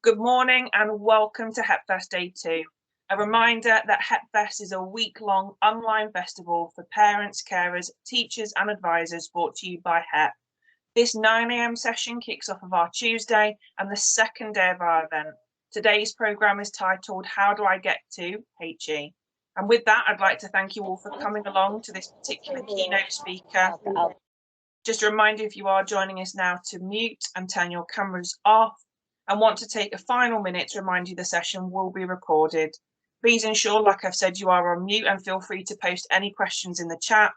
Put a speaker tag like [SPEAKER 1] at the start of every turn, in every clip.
[SPEAKER 1] Good morning and welcome to HepFest Day 2. A reminder that HepFest is a week-long online festival for parents, carers, teachers and advisors brought to you by HEP. This 9 AM session kicks off of our Tuesday and the second day of our event. Today's programme is titled How Do I Get to HE? And with that, I'd like to thank you all for coming along to this particular keynote speaker. Just a reminder, if you are joining us now, to mute and turn your cameras off, and want to take a final minute to remind you the session will be recorded. Please ensure, like I've said, you are on mute and feel free to post any questions in the chat.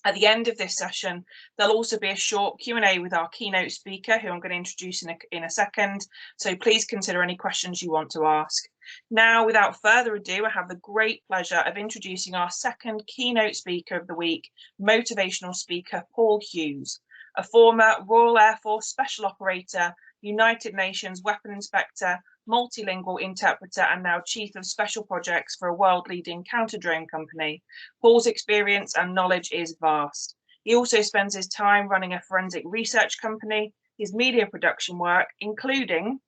[SPEAKER 1] At the end of this session, there'll also be a short Q&A with our keynote speaker, who I'm going to introduce in a second. So please consider any questions you want to ask. Now, without further ado, I have the great pleasure of introducing our second keynote speaker of the week, motivational speaker Paul Hughes, a former Royal Air Force Special Operator, United Nations Weapon Inspector, multilingual interpreter, and now Chief of Special Projects for a world-leading counter-drone company. Paul's experience and knowledge is vast. He also spends his time running a forensic research company, his media production work, including,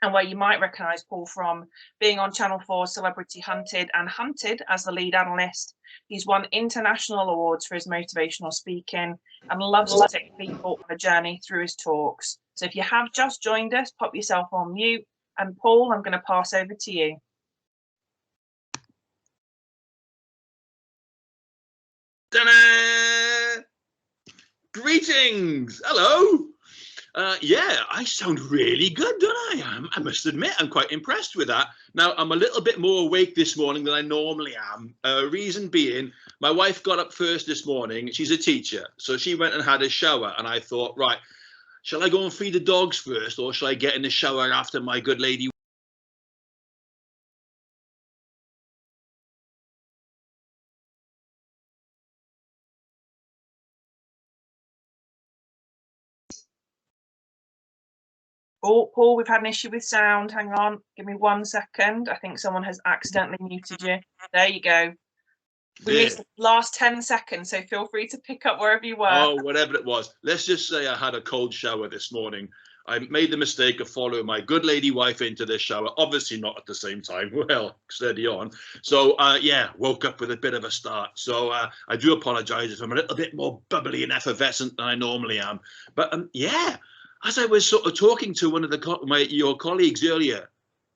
[SPEAKER 1] and where you might recognise Paul from, being on Channel 4's Celebrity Hunted and Hunted as the lead analyst. He's won international awards for his motivational speaking and loves to take people on a journey through his talks. So if you have just joined us, pop yourself on mute. And Paul, I'm going to pass over to you.
[SPEAKER 2] Ta-da! Greetings. Hello. Yeah, I sound really good, don't I? I must admit, I'm quite impressed with that. Now, I'm a little bit more awake this morning than I normally am. Reason being, my wife got up first this morning. She's a teacher, so she went and had a shower. And I thought, right, shall I go and feed the dogs first, or shall I get in the shower after my good lady?
[SPEAKER 1] Oh, Paul, we've had an issue with sound. Hang on, give me 1 second. I think someone has accidentally muted you. There you go. We missed the last 10 seconds, so feel free to pick up wherever you were.
[SPEAKER 2] Oh, whatever it was. Let's just say I had a cold shower this morning. I made the mistake of following my good lady wife into this shower, obviously not at the same time. Well, steady on. So, yeah, woke up with a bit of a start. So I do apologize if I'm a little bit more bubbly and effervescent than I normally am. But yeah, as I was sort of talking to one of your colleagues earlier,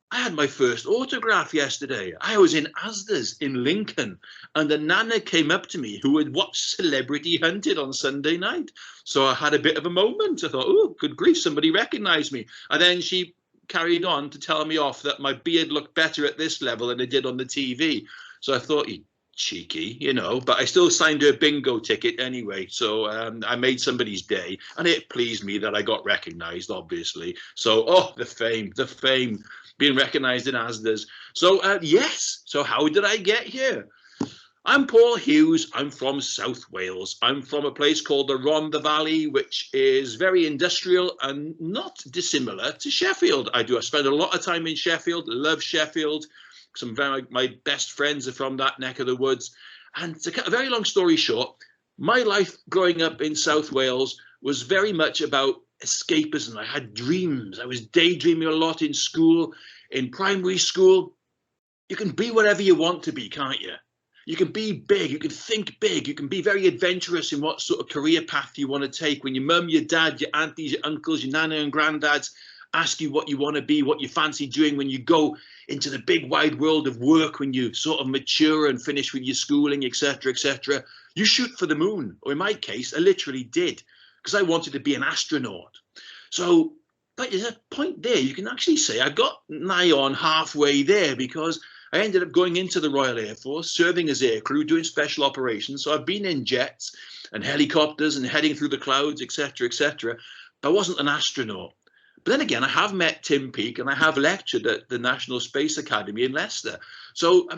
[SPEAKER 2] I had my first autograph yesterday. I was in Asda's in Lincoln, and a nana came up to me who had watched Celebrity Hunted on Sunday night. So I had a bit of a moment. I thought, oh, good grief, somebody recognized me. And then she carried on to tell me off that my beard looked better at this level than it did on the TV. So I thought, cheeky, you know, but I still signed her bingo ticket anyway. So I made somebody's day, and it pleased me that I got recognized, obviously. So, oh, the fame, being recognized in Asda's. So, yes. So how did I get here? I'm Paul Hughes. I'm from South Wales. I'm from a place called the Rhondda Valley, which is very industrial and not dissimilar to Sheffield. I spend a lot of time in Sheffield, love Sheffield. My best friends are from that neck of the woods. And to cut a very long story short, my life growing up in South Wales was very much about escapism. I had dreams. I was daydreaming a lot in school, in primary school. You can be whatever you want to be, can't you? You can be big, you can think big, you can be very adventurous in what sort of career path you want to take. When your mum, your dad, your aunties, your uncles, your nana and granddads ask you what you want to be, what you fancy doing when you go into the big wide world of work, when you sort of mature and finish with your schooling, etc., you shoot for the moon. Or in my case, I literally did, because I wanted to be an astronaut. So, but there's a point there. You can actually say I got nigh on halfway there, because I ended up going into the Royal Air Force, serving as aircrew, doing special operations. So I've been in jets and helicopters and heading through the clouds, etc., but I wasn't an astronaut. But then again, I have met Tim Peake and I have lectured at the National Space Academy in Leicester. So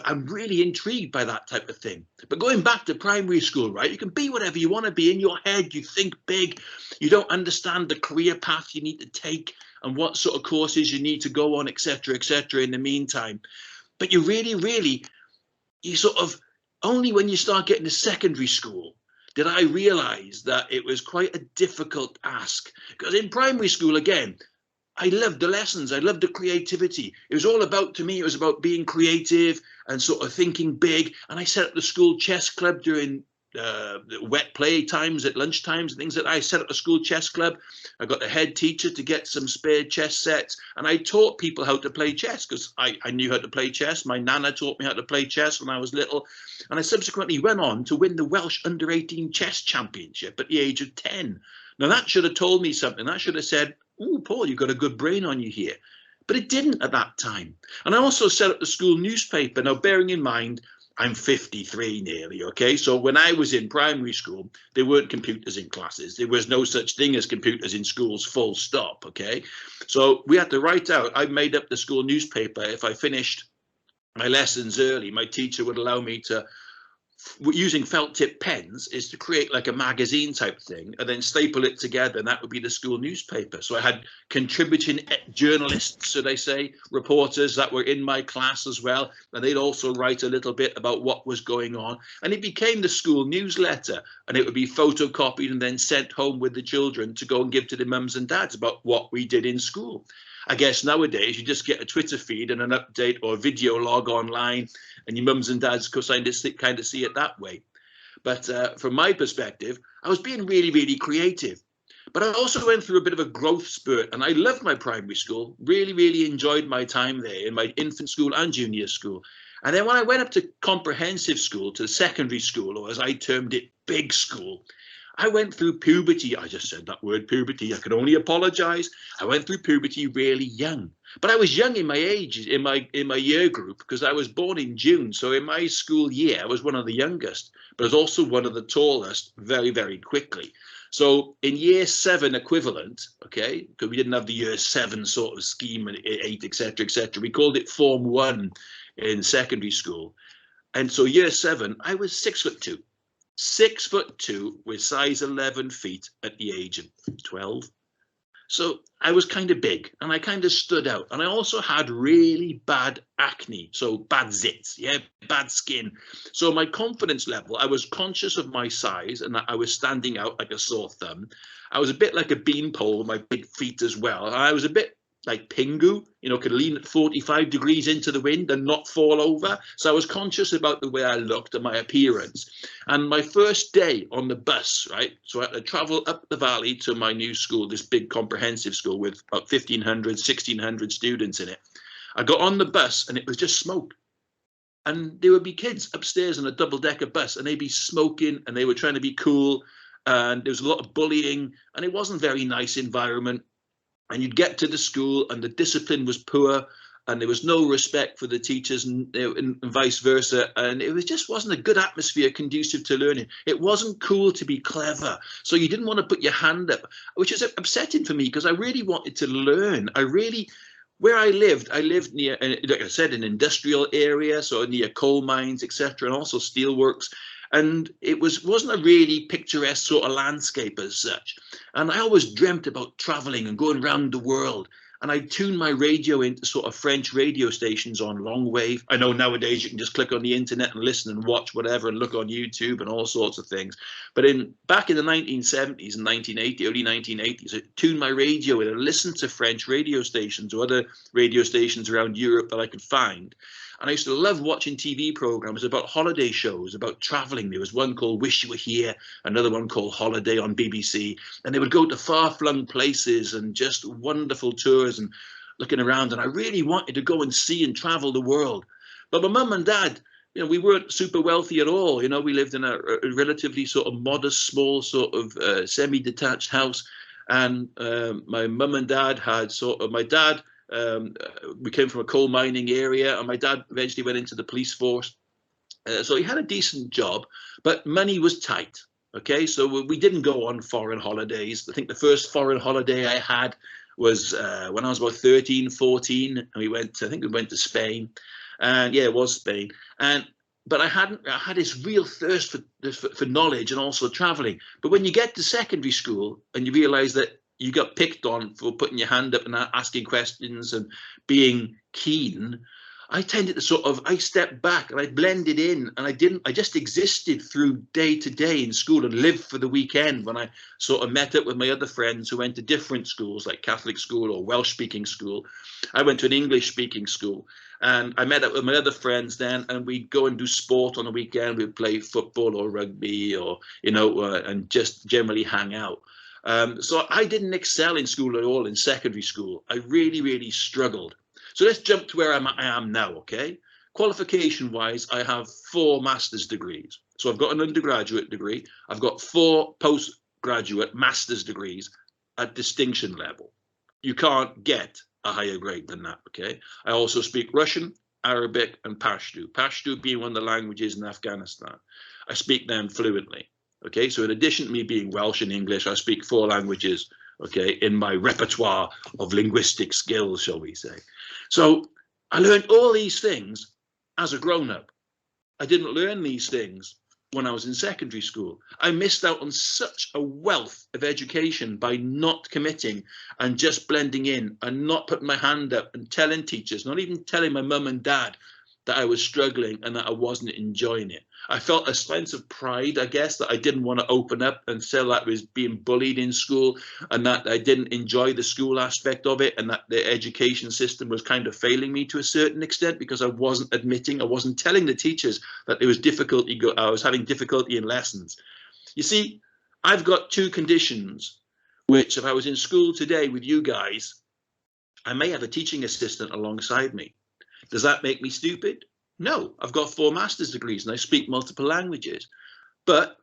[SPEAKER 2] I'm really intrigued by that type of thing. But going back to primary school, right, you can be whatever you want to be. In your head, you think big. You don't understand the career path you need to take and what sort of courses you need to go on, etc., in the meantime. But you really, you sort of, only when you start getting to secondary school did I realize that it was quite a difficult ask. Because in primary school, again, I loved the lessons. I loved the creativity. It was all about, to me, it was about being creative and sort of thinking big. And I set up the school chess club during wet play times at lunch times and things like that. I set up a school chess club. I got the head teacher to get some spare chess sets, and I taught people how to play chess because I knew how to play chess. My nana taught me how to play chess when I was little, and I subsequently went on to win the Welsh under-18 chess championship at the age of 10. Now that should have told me something. That should have said, "Oh, Paul, you've got a good brain on you here." But it didn't at that time. And I also set up the school newspaper. Now, bearing in mind, I'm 53 nearly, okay? So when I was in primary school, there weren't computers in classes. There was no such thing as computers in schools, full stop, okay? So we had to write out. I made up the school newspaper. If I finished my lessons early, my teacher would allow me to, using felt tip pens, is to create like a magazine type thing and then staple it together, and that would be the school newspaper. So I had contributing journalists, should I say, reporters that were in my class as well, and they'd also write a little bit about what was going on, and it became the school newsletter, and it would be photocopied and then sent home with the children to go and give to the mums and dads about what we did in school. I guess nowadays you just get a Twitter feed and an update or a video log online, and your mums and dads kind of see it that way. But from my perspective, I was being really, really creative. But I also went through a bit of a growth spurt, and I loved my primary school, really, really enjoyed my time there in my infant school and junior school. And then when I went up to comprehensive school, to secondary school, or as I termed it, big school, I went through puberty. I just said that word, puberty. I can only apologize. I went through puberty really young, but I was young in my age, in my year group, because I was born in June. So in my school year, I was one of the youngest, but I was also one of the tallest very, very quickly. So in year 7 equivalent, okay, because we didn't have the year 7 sort of scheme and 8, etc., etc. We called it Form 1 in secondary school. And so year 7, I was 6'2". 6'2" with size 11 feet at the age of 12. So I was kind of big and I kind of stood out. And I also had really bad acne, so bad zits, yeah, bad skin. So my confidence level, I was conscious of my size and that I was standing out like a sore thumb. I was a bit like a beanpole with my big feet as well. And I was a bit like Pingu, you know, could lean at 45 degrees into the wind and not fall over. So I was conscious about the way I looked and my appearance. And my first day on the bus, right, so I had to travel up the valley to my new school, this big comprehensive school with about 1,500, 1,600 students in it. I got on the bus and it was just smoke. And there would be kids upstairs on a double-decker bus and they'd be smoking and they were trying to be cool. And there was a lot of bullying and it wasn't a very nice environment. And you'd get to the school and the discipline was poor and there was no respect for the teachers and vice versa. And it just wasn't a good atmosphere conducive to learning. It wasn't cool to be clever. So you didn't want to put your hand up, which is upsetting for me because I really wanted to learn. Where I lived near, like I said, an industrial area, so near coal mines, etc., and also steelworks. And it wasn't a really picturesque sort of landscape as such. And I always dreamt about traveling and going around the world. And I tuned my radio into sort of French radio stations on long wave. I know nowadays you can just click on the internet and listen and watch whatever and look on YouTube and all sorts of things. But back in the 1970s and 1980, early 1980s, I tuned my radio in and listened to French radio stations or other radio stations around Europe that I could find. And I used to love watching TV programs about holiday shows, about traveling. There was one called Wish You Were Here, another one called Holiday on BBC. And they would go to far-flung places and just wonderful tours and looking around. And I really wanted to go and see and travel the world. But my mum and dad, you know, we weren't super wealthy at all. You know, we lived in a relatively sort of modest, small sort of semi-detached house. And my mum and dad had my dad, we came from a coal mining area and my dad eventually went into the police force. So he had a decent job, but money was tight. Okay, so we didn't go on foreign holidays. I think the first foreign holiday I had was when I was about 13, 14, and I think we went to Spain. And yeah, it was Spain. But I had this real thirst for knowledge and also traveling. But when you get to secondary school and you realize that you got picked on for putting your hand up and asking questions and being keen, I tended to I stepped back and I blended in, and I just existed through day to day in school and lived for the weekend when I sort of met up with my other friends who went to different schools, like Catholic school or Welsh speaking school. I went to an English speaking school, and I met up with my other friends then, and we'd go and do sport on the weekend. We'd play football or rugby or, and just generally hang out. So I didn't excel in school at all in secondary school. I really, really struggled. So let's jump to where I am now, okay? Qualification-wise, I have 4 master's degrees. So I've got an undergraduate degree. I've got 4 postgraduate master's degrees at distinction level. You can't get a higher grade than that, okay? I also speak Russian, Arabic, and Pashto. Pashto being one of the languages in Afghanistan. I speak them fluently, okay? So in addition to me being Welsh and English, I speak 4 languages, okay, in my repertoire of linguistic skills, shall we say. So I learned all these things as a grown-up. I didn't learn these things when I was in secondary school. I missed out on such a wealth of education by not committing and just blending in and not putting my hand up and telling teachers, not even telling my mum and dad that I was struggling and that I wasn't enjoying it. I felt a sense of pride, I guess, that I didn't want to open up and say that I was being bullied in school and that I didn't enjoy the school aspect of it and that the education system was kind of failing me to a certain extent because I wasn't admitting, I wasn't telling the teachers that there was difficulty, I was having difficulty in lessons. You see, I've got 2 conditions, which if I was in school today with you guys, I may have a teaching assistant alongside me. Does that make me stupid? No, I've got 4 master's degrees and I speak multiple languages. But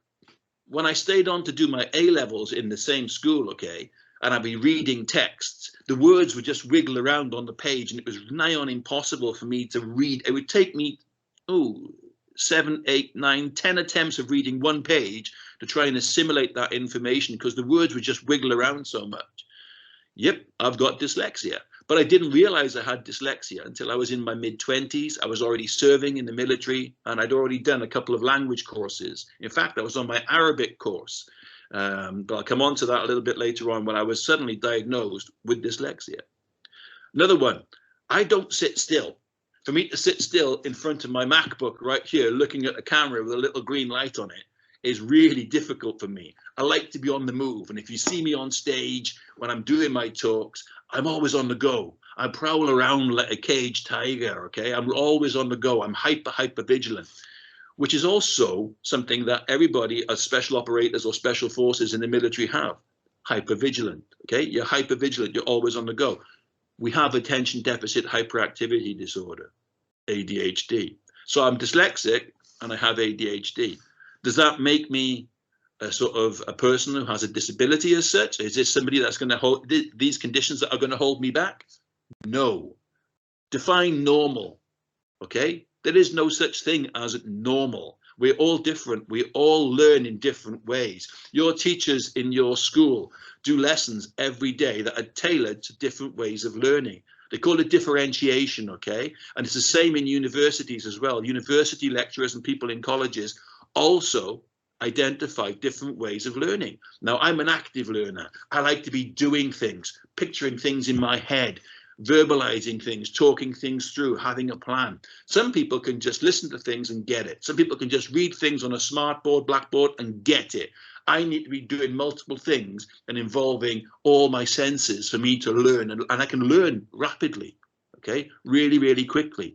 [SPEAKER 2] when I stayed on to do my A-levels in the same school, okay, and I'd be reading texts, the words would just wiggle around on the page and it was nigh on impossible for me to read. It would take me, 7, 8, 9, 10 attempts of reading one page to try and assimilate that information because the words would just wiggle around so much. Yep, I've got dyslexia. But I didn't realize I had dyslexia until I was in my mid-20s. I was already serving in the military and I'd already done a couple of language courses. In fact, I was on my Arabic course. But I'll come on to that a little bit later on when I was suddenly diagnosed with dyslexia. Another one, I don't sit still. For me to sit still in front of my MacBook right here, looking at a camera with a little green light on it, is really difficult for me. I like to be on the move. And if you see me on stage when I'm doing my talks, I'm always on the go. I prowl around like a caged tiger, okay? I'm always on the go. I'm hyper vigilant, which is also something that everybody as special operators or special forces in the military have. Hyper vigilant, okay? You're hyper vigilant. You're always on the go. We have attention deficit hyperactivity disorder, ADHD. So I'm dyslexic and I have ADHD. Does that make me a sort of a person who has a disability as such? Is this somebody that's going to hold these conditions that are going to hold me back? No. Define normal, okay? There is no such thing as normal. We're all different. We all learn in different ways. Your teachers in your school do lessons every day that are tailored to different ways of learning. They call it differentiation, okay? And it's the same in universities as well. University lecturers and people in colleges also identify different ways of learning. Now, I'm an active learner. I like to be doing things, picturing things in my head, verbalizing things, talking things through, having a plan. Some people can just listen to things and get it. Some people can just read things on a smartboard, blackboard and get it. I need to be doing multiple things and involving all my senses for me to learn. And I can learn rapidly, okay? Really, really quickly.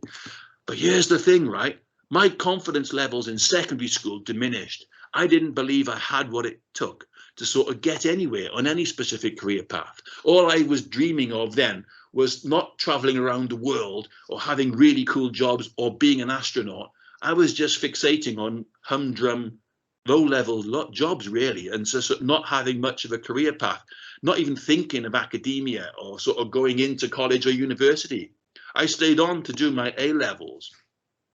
[SPEAKER 2] But here's the thing, right? My confidence levels in secondary school diminished. I didn't believe I had what it took to sort of get anywhere on any specific career path. All I was dreaming of then was not traveling around the world or having really cool jobs or being an astronaut. I was just fixating on humdrum, low-level jobs, really, and so not having much of a career path, not even thinking of academia or sort of going into college or university. I stayed on to do my A-levels.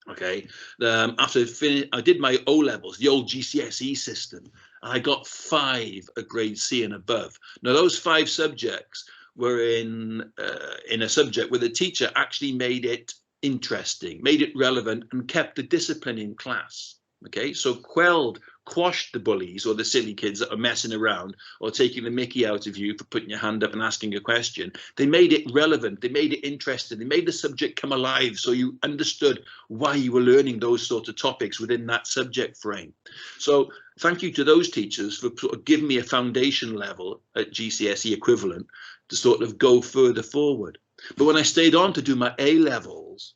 [SPEAKER 2] Okay, after I did my O-levels, the old GCSE system, and I got 5 at grade C and above. Now, those 5 subjects were in a subject where the teacher actually made it interesting, made it relevant, and kept the discipline in class. Okay, so quelled quashed the bullies or the silly kids that are messing around or taking the mickey out of you for putting your hand up and asking a question. They made it relevant. They made it interesting. They made the subject come alive so you understood why you were learning those sort of topics within that subject frame. So thank you to those teachers for sort of giving me a foundation level at GCSE equivalent to sort of go further forward. But when I stayed on to do my A levels,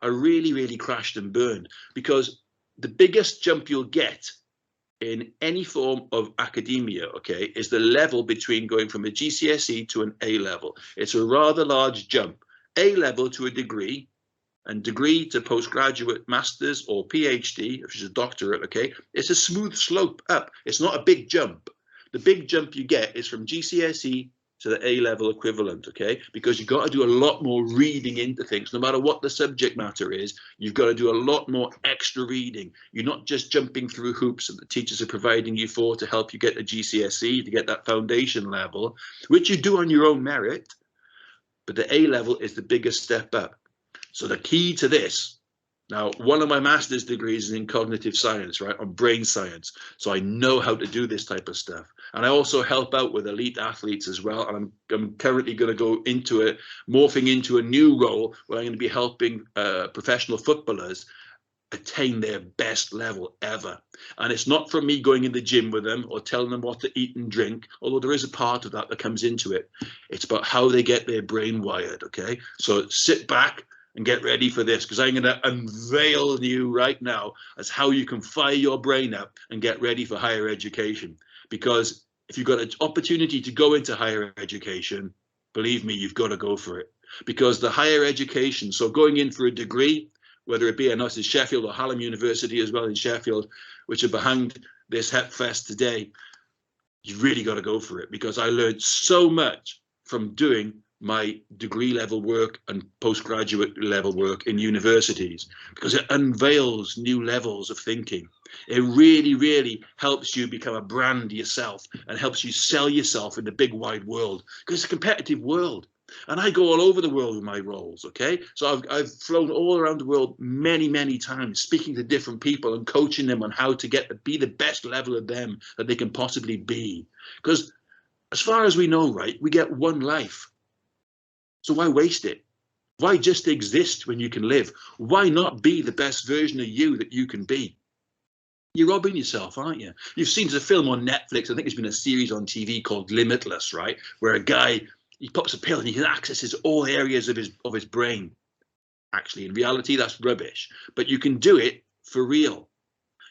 [SPEAKER 2] I really crashed and burned, because the biggest jump you'll get in any form of academia, okay, is the level between going from a GCSE to an A level. It's a rather large jump. A level to a degree, and degree to postgraduate, master's or PhD, which is a doctorate, okay, it's a smooth slope up. It's not a big jump. The big jump you get is from GCSE to the A level equivalent, okay, because you've got to do a lot more reading into things. No matter what the subject matter is, you've got to do a lot more extra reading. You're not just jumping through hoops that the teachers are providing you for to help you get the GCSE, to get that foundation level, which you do on your own merit, but the A level is the biggest step up. So the key to this, now, one of my master's degrees is in cognitive science, right, on brain science. So I know how to do this type of stuff. And I also help out with elite athletes as well. And I'm currently going to go into it, morphing into a new role where I'm going to be helping professional footballers attain their best level ever. And it's not from me going in the gym with them or telling them what to eat and drink, although there is a part of that that comes into it. It's about how they get their brain wired, okay? So sit back and get ready for this, because I'm going to unveil you right now as how you can fire your brain up and get ready for higher education. Because if you've got an opportunity to go into higher education, believe me, you've got to go for it. Because the higher education, so going in for a degree, whether it be, I know it's Sheffield or Hallam University as well in Sheffield, which are behind this HEP Fest today, you've really got to go for it, because I learned so much from doing my degree level work and postgraduate level work in universities, because it unveils new levels of thinking. It really helps you become a brand yourself and helps you sell yourself in the big wide world, because it's a competitive world. And I go all over the world with my roles, okay? So I've flown all around the world many times, speaking to different people and coaching them on how to be the best level of them that they can possibly be. Because as far as we know, right, we get one life. So why waste it? Why just exist when you can live? Why not be the best version of you that you can be? You're robbing yourself, aren't you? You've seen the film on Netflix. I think there's been a series on TV called Limitless, right? Where a guy, he pops a pill and he can access all areas of his brain. Actually, in reality, that's rubbish. But you can do it for real.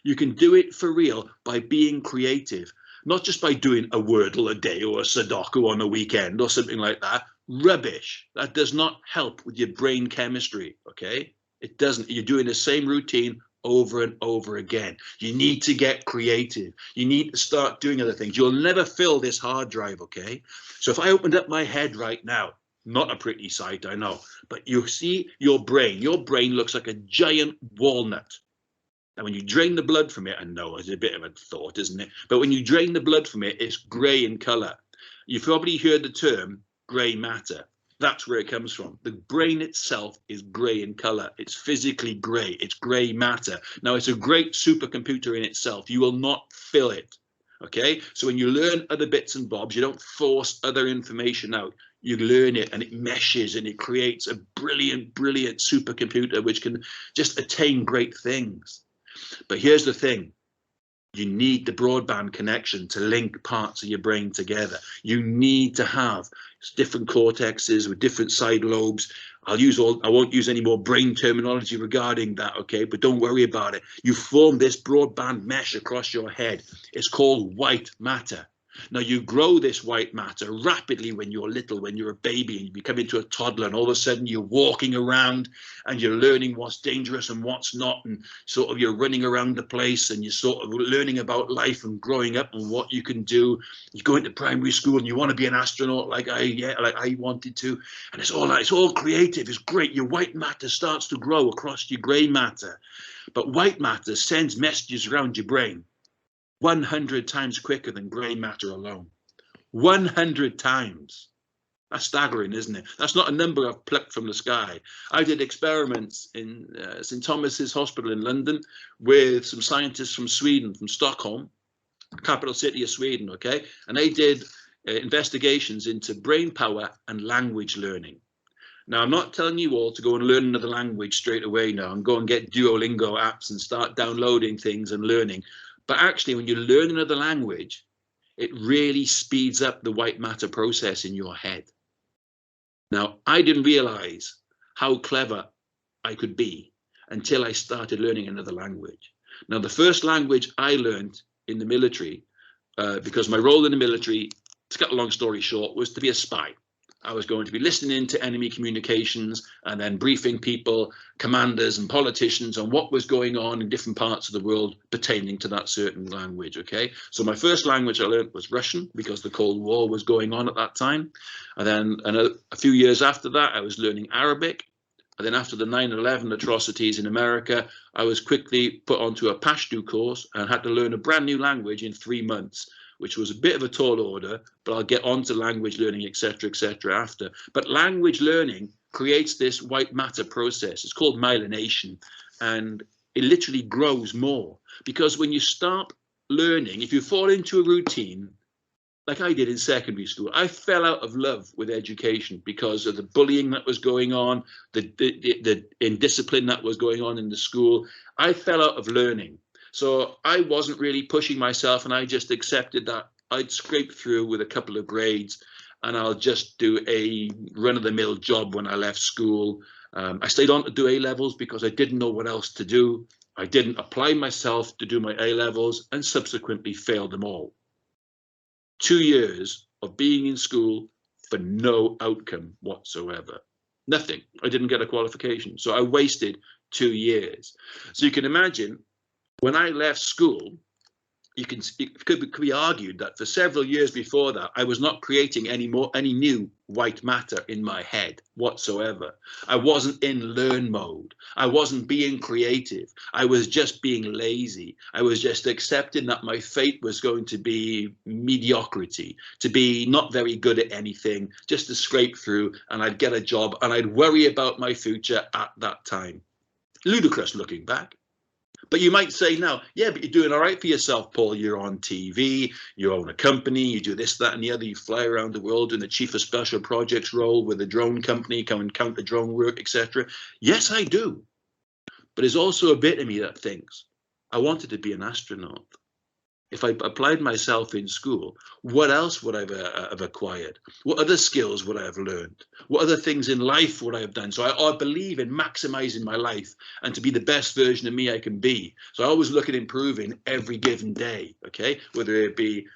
[SPEAKER 2] You can do it for real by being creative. Not just by doing a Wordle a day or a Sudoku on a weekend or something like that. Rubbish. That does not help with your brain chemistry, okay? It doesn't. You're doing the same routine over and over again. You need to get creative. You need to start doing other things. You'll never fill this hard drive, okay? So if I opened up my head right now, not a pretty sight, I know, but you see your brain looks like a giant walnut. And when you drain the blood from it, I know it's a bit of a thought, isn't it? But when you drain the blood from it, it's grey in colour. You've probably heard the term grey matter. That's where it comes from. The brain itself is grey in colour. It's physically grey. It's grey matter. Now, it's a great supercomputer in itself. You will not fill it. Okay? So when you learn other bits and bobs, you don't force other information out. You learn it and it meshes and it creates a brilliant supercomputer which can just attain great things. But here's the thing. You need the broadband connection to link parts of your brain together. You need to have different cortexes with different side lobes. I won't use any more brain terminology regarding that, okay? But don't worry about it. You form this broadband mesh across your head. It's called white matter. Now, you grow this white matter rapidly when you're little, when you're a baby and you become into a toddler, and all of a sudden you're walking around and you're learning what's dangerous and what's not, and sort of you're running around the place and you're sort of learning about life and growing up and what you can do. You go into primary school and you want to be an astronaut like I wanted to, and it's all creative. It's great. Your white matter starts to grow across your grey matter, but white matter sends messages around your brain 100 times quicker than grey matter alone. 100 times. That's staggering, isn't it? That's not a number I've plucked from the sky. I did experiments in St. Thomas's Hospital in London with some scientists from Sweden, from Stockholm, capital city of Sweden, okay? And they did investigations into brain power and language learning. Now, I'm not telling you all to go and learn another language straight away now and go and get Duolingo apps and start downloading things and learning. But actually, when you learn another language, it really speeds up the white matter process in your head. Now, I didn't realize how clever I could be until I started learning another language. Now, the first language I learned in the military, because my role in the military, to cut a long story short, was to be a spy. I was going to be listening to enemy communications and then briefing people, commanders and politicians on what was going on in different parts of the world pertaining to that certain language, okay? So my first language I learned was Russian because the Cold War was going on at that time. And then a few years after that, I was learning Arabic. And then after the 9/11 atrocities in America, I was quickly put onto a Pashto course and had to learn a brand new language in 3 months, which was a bit of a tall order, but I'll get on to language learning, etc., after. But language learning creates this white matter process. It's called myelination, and it literally grows more. Because when you start learning, if you fall into a routine, like I did in secondary school, I fell out of love with education because of the bullying that was going on, the indiscipline that was going on in the school. I fell out of learning. So I wasn't really pushing myself, and I just accepted that I'd scrape through with a couple of grades and I'll just do a run-of-the-mill job when I left school. I stayed on to do A-levels because I didn't know what else to do. I didn't apply myself to do my A-levels and subsequently failed them all. 2 years of being in school for no outcome whatsoever. Nothing. I didn't get a qualification. So I wasted 2 years. So you can imagine, when I left school, it could be argued that for several years before that, I was not creating any new white matter in my head whatsoever. I wasn't in learn mode. I wasn't being creative. I was just being lazy. I was just accepting that my fate was going to be mediocrity, to be not very good at anything, just to scrape through, and I'd get a job and I'd worry about my future at that time. Ludicrous looking back. But you might say now, yeah, but you're doing all right for yourself, Paul. You're on TV, you own a company, you do this, that, and the other. You fly around the world in the chief of special projects role with a drone company, come and count the drone work, etc. Yes, I do. But there's also a bit of me that thinks I wanted to be an astronaut. If I applied myself in school, what else would I have acquired? What other skills would I have learned? What other things in life would I have done? So I believe in maximizing my life and to be the best version of me I can be. So I always look at improving every given day, okay? Whether it be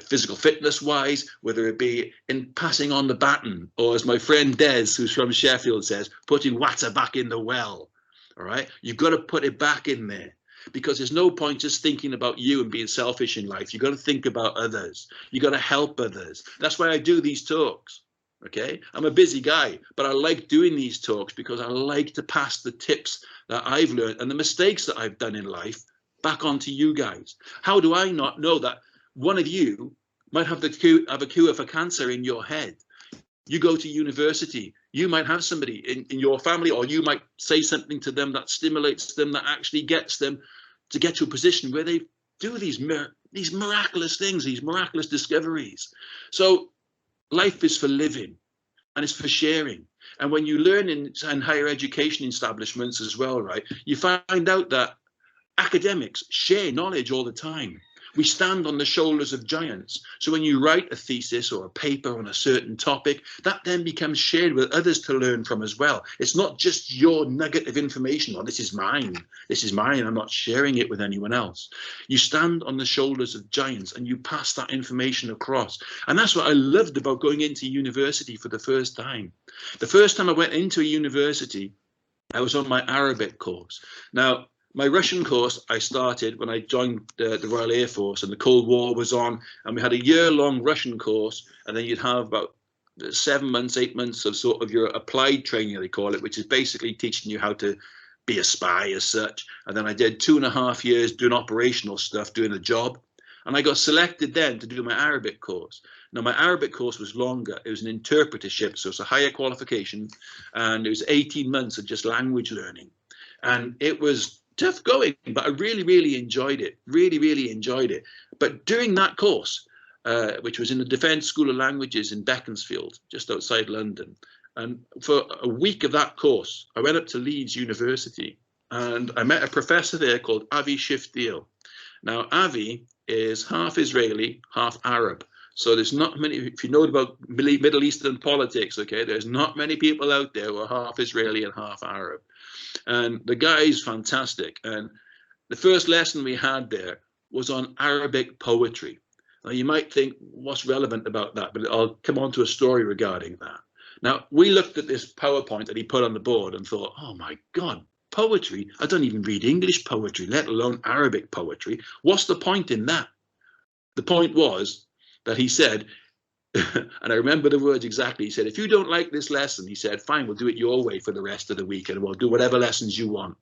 [SPEAKER 2] physical fitness wise, whether it be in passing on the baton, or as my friend Des, who's from Sheffield, says, putting water back in the well, all right? You've got to put it back in there. Because there's no point just thinking about you and being selfish in life. You've got to think about others. You've got to help others. That's why I do these talks, okay? I'm a busy guy, but I like doing these talks because I like to pass the tips that I've learned and the mistakes that I've done in life back onto you guys. How do I not know that one of you might have a cure for cancer in your head? You go to university, you might have somebody in your family, or you might say something to them that stimulates them, that actually gets them to get to a position where they do these miraculous things, these miraculous discoveries. So life is for living and it's for sharing. And when you learn in higher education establishments as well, right, you find out that academics share knowledge all the time. We stand on the shoulders of giants. So when you write a thesis or a paper on a certain topic, that then becomes shared with others to learn from as well. It's not just your nugget of information. Oh, this is mine. This is mine. I'm not sharing it with anyone else. You stand on the shoulders of giants and you pass that information across. And that's what I loved about going into university for the first time. The first time I went into a university, I was on my Arabic course. Now, my Russian course, I started when I joined the Royal Air Force and the Cold War was on, and we had a year-long Russian course, and then you'd have about 7 months, 8 months of sort of your applied training, they call it, which is basically teaching you how to be a spy as such. And then I did 2.5 years doing operational stuff, doing the job. And I got selected then to do my Arabic course. Now, my Arabic course was longer. It was an interpretership, so it's a higher qualification, and it was 18 months of just language learning. And it was tough going, but I really, really enjoyed it. Really, really enjoyed it. But during that course, which was in the Defence School of Languages in Beaconsfield, just outside London, and for a week of that course, I went up to Leeds University, and I met a professor there called Avi Shifdeel. Now, Avi is half Israeli, half Arab. So there's not many, if you know about Middle Eastern politics, okay, there's not many people out there who are half Israeli and half Arab. And the guy is fantastic. And the first lesson we had there was on Arabic poetry. Now, you might think, what's relevant about that? But I'll come on to a story regarding that. Now, we looked at this PowerPoint that he put on the board and thought, oh my God, poetry? I don't even read English poetry, let alone Arabic poetry. What's the point in that? The point was that he said, and I remember the words exactly, he said, if you don't like this lesson, he said, fine, we'll do it your way for the rest of the week and we'll do whatever lessons you want.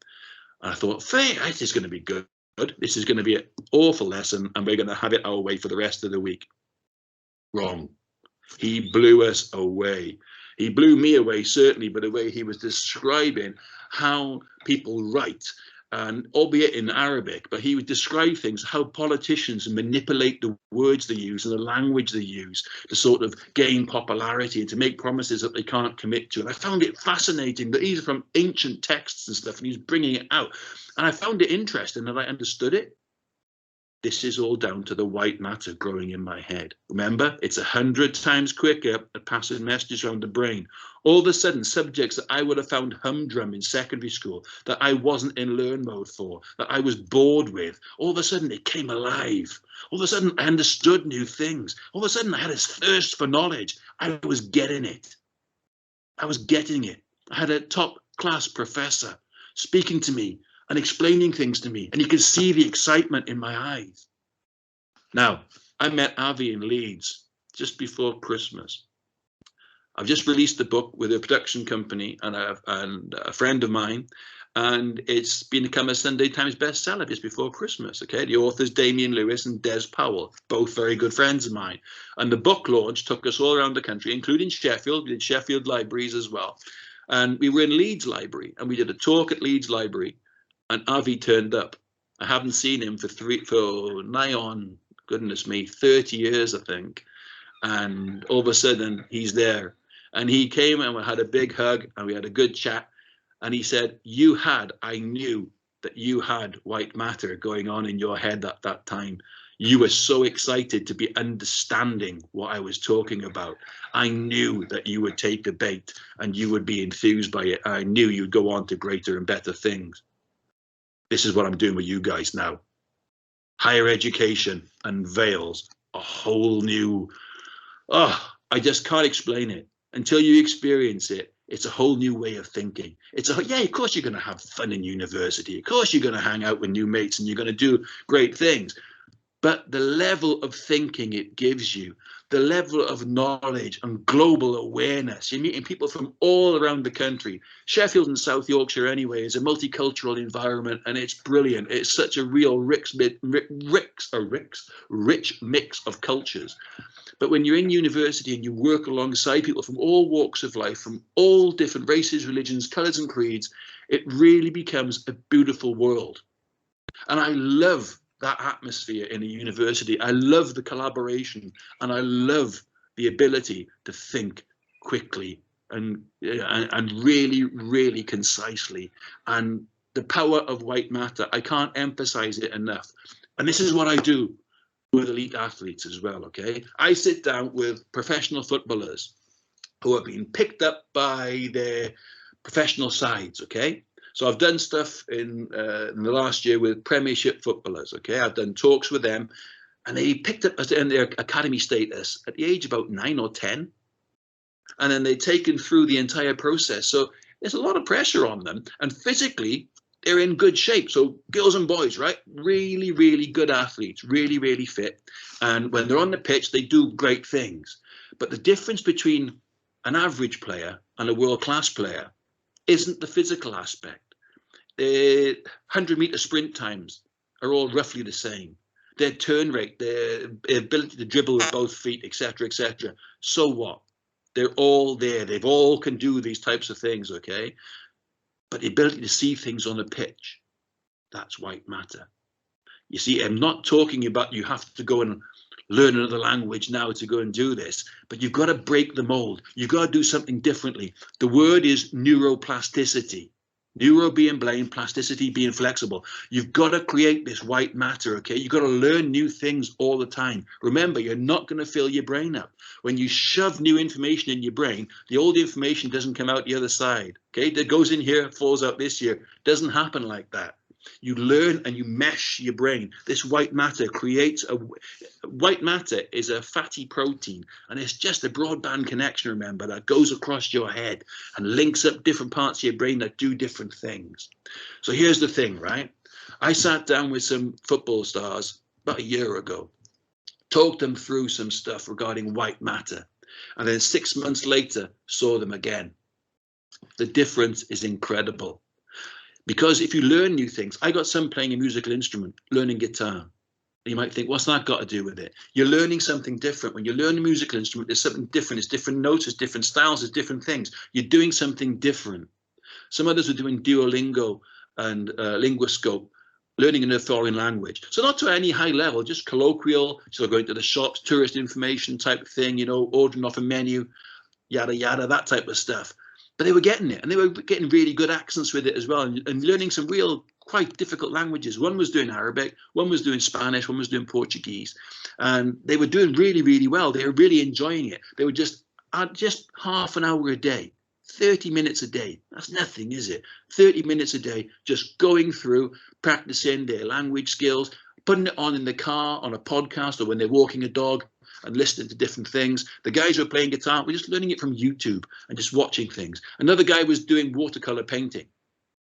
[SPEAKER 2] And I thought, fair, this is going to be good. This is going to be an awful lesson and we're going to have it our way for the rest of the week. Wrong. He blew us away. He blew me away, certainly, by the way he was describing how people write, and albeit in Arabic, but he would describe things, how politicians manipulate the words they use and the language they use to sort of gain popularity and to make promises that they can't commit to. And I found it fascinating that these are from ancient texts and stuff, and he's bringing it out. And I found it interesting that I understood it. This is all down to the white matter growing in my head. Remember, it's 100 times quicker at passing messages around the brain. All of a sudden, subjects that I would have found humdrum in secondary school, that I wasn't in learn mode for, that I was bored with, all of a sudden it came alive. All of a sudden I understood new things. All of a sudden I had this thirst for knowledge. I was getting it. I was getting it. I had a top class professor speaking to me and explaining things to me, and you can see the excitement in my eyes. Now, I met Avi in Leeds just before Christmas. I've just released a book with a production company and a friend of mine, and it's become a Sunday Times bestseller just before Christmas. Okay, the authors Damien Lewis and Des Powell, both very good friends of mine. And the book launch took us all around the country, including Sheffield. We did Sheffield libraries as well, and we were in Leeds Library, and we did a talk at Leeds Library. And Avi turned up. I haven't seen him for nigh on, goodness me, 30 years, I think. And all of a sudden, he's there. And he came and we had a big hug and we had a good chat. And he said, I knew that you had white matter going on in your head at that time. You were so excited to be understanding what I was talking about. I knew that you would take the bait and you would be enthused by it. I knew you'd go on to greater and better things. This is what I'm doing with you guys now. Higher education unveils a whole new, I just can't explain it. Until you experience it, it's a whole new way of thinking. Yeah, of course you're going to have fun in university. Of course you're going to hang out with new mates and you're going to do great things. But the level of thinking it gives you, the level of knowledge and global awareness, you're meeting people from all around the country. Sheffield and South Yorkshire anyway is a multicultural environment and it's brilliant. It's such a real rich mix of cultures. But when you're in university and you work alongside people from all walks of life, from all different races, religions, colours and creeds, it really becomes a beautiful world. And I love that atmosphere in a university. I love the collaboration and I love the ability to think quickly and really, really concisely. And the power of white matter, I can't emphasize it enough. And this is what I do with elite athletes as well, okay? I sit down with professional footballers who have been picked up by their professional sides, okay? So I've done stuff in the last year with Premiership footballers, okay? I've done talks with them and they picked up in their academy status at the age of about 9 or 10. And then they're taken through the entire process. So there's a lot of pressure on them and physically they're in good shape. So girls and boys, right? Really, really good athletes, really, really fit. And when they're on the pitch, they do great things. But the difference between an average player and a world-class player isn't the physical aspect. The 100-meter sprint times are all roughly the same. their turn rate, their ability to dribble with both feet, etc., etc. So what? They're all there. They've all can do these types of things, okay? But the ability to see things on the pitch, that's white matter. You see, I'm not talking about you have to go and learn another language now to go and do this, but you've got to break the mold. You've got to do something differently. The word is neuroplasticity. Neuro being brain, plasticity being flexible. You've got to create this white matter, okay? You've got to learn new things all the time. Remember, you're not going to fill your brain up. When you shove new information in your brain, the old information doesn't come out the other side, okay? That goes in here, falls out this year. Doesn't happen like that. You learn and you mesh your brain. This white matter creates white matter is a fatty protein, and it's just a broadband connection, remember, that goes across your head and links up different parts of your brain that do different things. So here's the thing, right? I sat down with some football stars about a year ago, talked them through some stuff regarding white matter, and then 6 months later saw them again. The difference is incredible. Because if you learn new things, I got some playing a musical instrument, learning guitar. You might think, what's that got to do with it? You're learning something different. When you learn a musical instrument, there's something different. It's different notes, it's different styles, it's different things. You're doing something different. Some others are doing Duolingo and Linguiscope, learning another foreign language. So not to any high level, just colloquial, so going to the shops, tourist information type of thing, you know, ordering off a menu, yada, yada, that type of stuff. But they were getting it, and they were getting really good accents with it as well, and learning some real quite difficult languages. One was doing Arabic, one was doing Spanish, one was doing Portuguese, and they were doing really, really well. They were really enjoying it. They were just half an hour a day, 30 minutes a day. That's nothing, is it? 30 minutes a day, just going through, practicing their language skills, putting it on in the car, on a podcast, or when they're walking a dog, and listening to different things. The guys who were playing guitar were just learning it from YouTube and just watching things. Another guy was doing watercolor painting.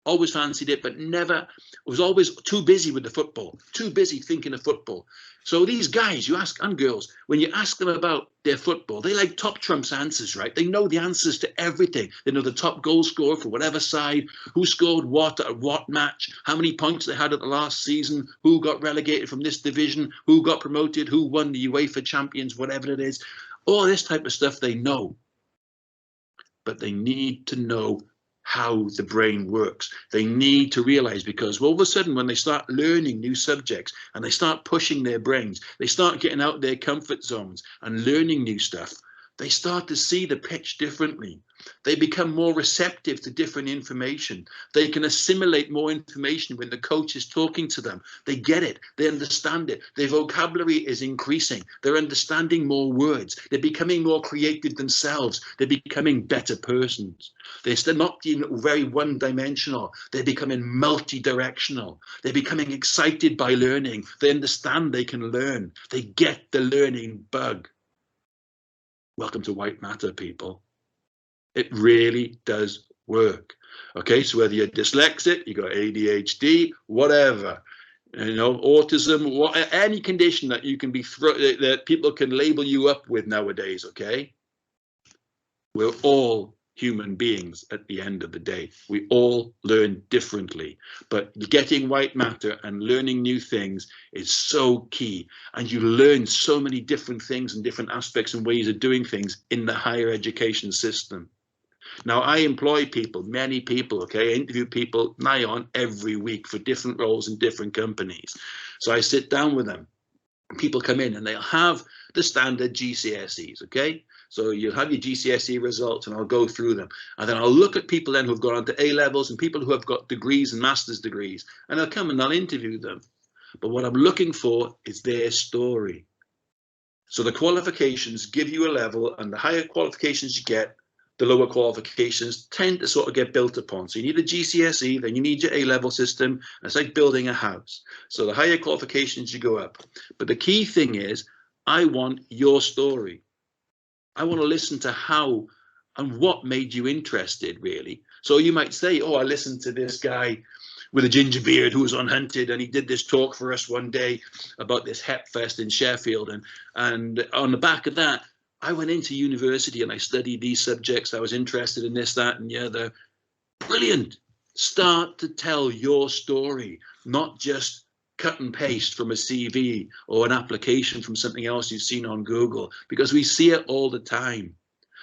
[SPEAKER 2] Always fancied it, but never, was always too busy with the football, too busy thinking of football. So these guys, you ask, and girls, when you ask them about their football, they like top trumps answers, right? They know the answers to everything. They know the top goal scorer for whatever side, who scored what at what match, how many points they had at the last season, who got relegated from this division, who got promoted, who won the UEFA Champions, whatever it is. All this type of stuff they know. But they need to know how the brain works. They need to realize, because all of a sudden when they start learning new subjects and they start pushing their brains, they start getting out their comfort zones and learning new stuff, they start to see the pitch differently. They become more receptive to different information. They can assimilate more information when the coach is talking to them. They get it. They understand it. Their vocabulary is increasing. They're understanding more words. They're becoming more creative themselves. They're becoming better persons. They're not being very one-dimensional. They're becoming multi-directional. They're becoming excited by learning. They understand they can learn. They get the learning bug. Welcome to white matter, people. It really does work. Okay, so whether you're dyslexic, you got ADHD, whatever, you know, autism, any condition that you can be that people can label you up with nowadays. Okay, we're all human beings at the end of the day. We all learn differently, but getting white matter and learning new things is so key. And you learn so many different things and different aspects and ways of doing things in the higher education system. Now, I employ people, many people, okay? I interview people nigh on every week for different roles in different companies. So I sit down with them. People come in and they'll have the standard GCSEs, okay? So you'll have your GCSE results and I'll go through them. And then I'll look at people then who've gone on to A levels and people who have got degrees and master's degrees. And I'll come and I'll interview them. But what I'm looking for is their story. So the qualifications give you a level, and the higher qualifications you get, the lower qualifications tend to sort of get built upon. So you need a GCSE, then you need your A-level system. And it's like building a house. So the higher qualifications you go up. But the key thing is, I want your story. I want to listen to how and what made you interested, really. So you might say, oh, I listened to this guy with a ginger beard who was on Hunted, and he did this talk for us one day about this Hep Fest in Sheffield. And on the back of that, I went into university and I studied these subjects. I was interested in this, that, and the other. Brilliant. Start to tell your story, not just cut and paste from a CV or an application from something else you've seen on Google, because we see it all the time.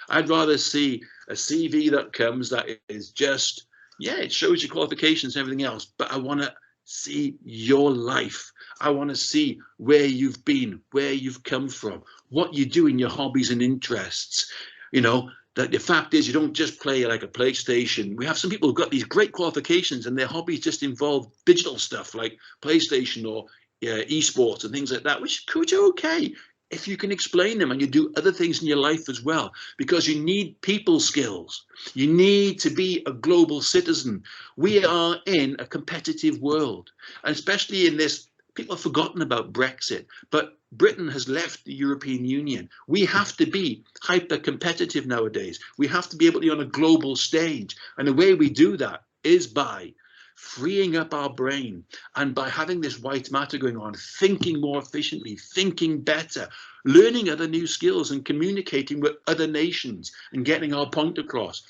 [SPEAKER 2] I'd rather see a CV that comes that is just, yeah, it shows your qualifications and everything else, but I want to see your life. I want to see where you've been, where you've come from, what you do in your hobbies and interests. You know, that the fact is you don't just play like a PlayStation. We have some people who've got these great qualifications and their hobbies just involve digital stuff like PlayStation or esports and things like that, which are okay if you can explain them and you do other things in your life as well, because you need people skills. You need to be a global citizen. We are in a competitive world, and especially in this, people have forgotten about Brexit, but Britain has left the European Union. We have to be hyper competitive nowadays. We have to be able to be on a global stage. And the way we do that is by freeing up our brain and by having this white matter going on, thinking more efficiently, thinking better, learning other new skills and communicating with other nations and getting our point across.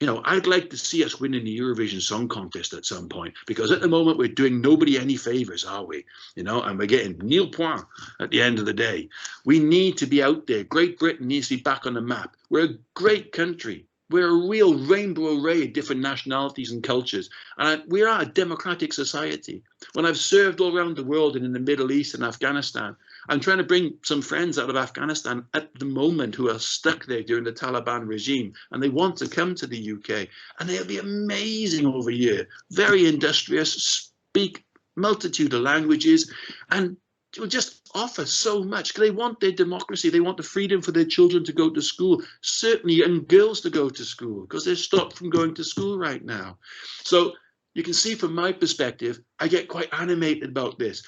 [SPEAKER 2] You know, I'd like to see us winning the Eurovision Song Contest at some point, because at the moment we're doing nobody any favors, are we? You know, and we're getting nil point at the end of the day. We need to be out there. Great Britain needs to be back on the map. We're a great country. We're a real rainbow array of different nationalities and cultures. And we are a democratic society. When I've served all around the world and in the Middle East and Afghanistan, I'm trying to bring some friends out of Afghanistan at the moment who are stuck there during the Taliban regime, and they want to come to the UK, and they'll be amazing over here, very industrious, speak multitude of languages, and will just offer so much. They want their democracy. They want the freedom for their children to go to school, certainly young girls to go to school, because they're stopped from going to school right now. So you can see from my perspective, I get quite animated about this.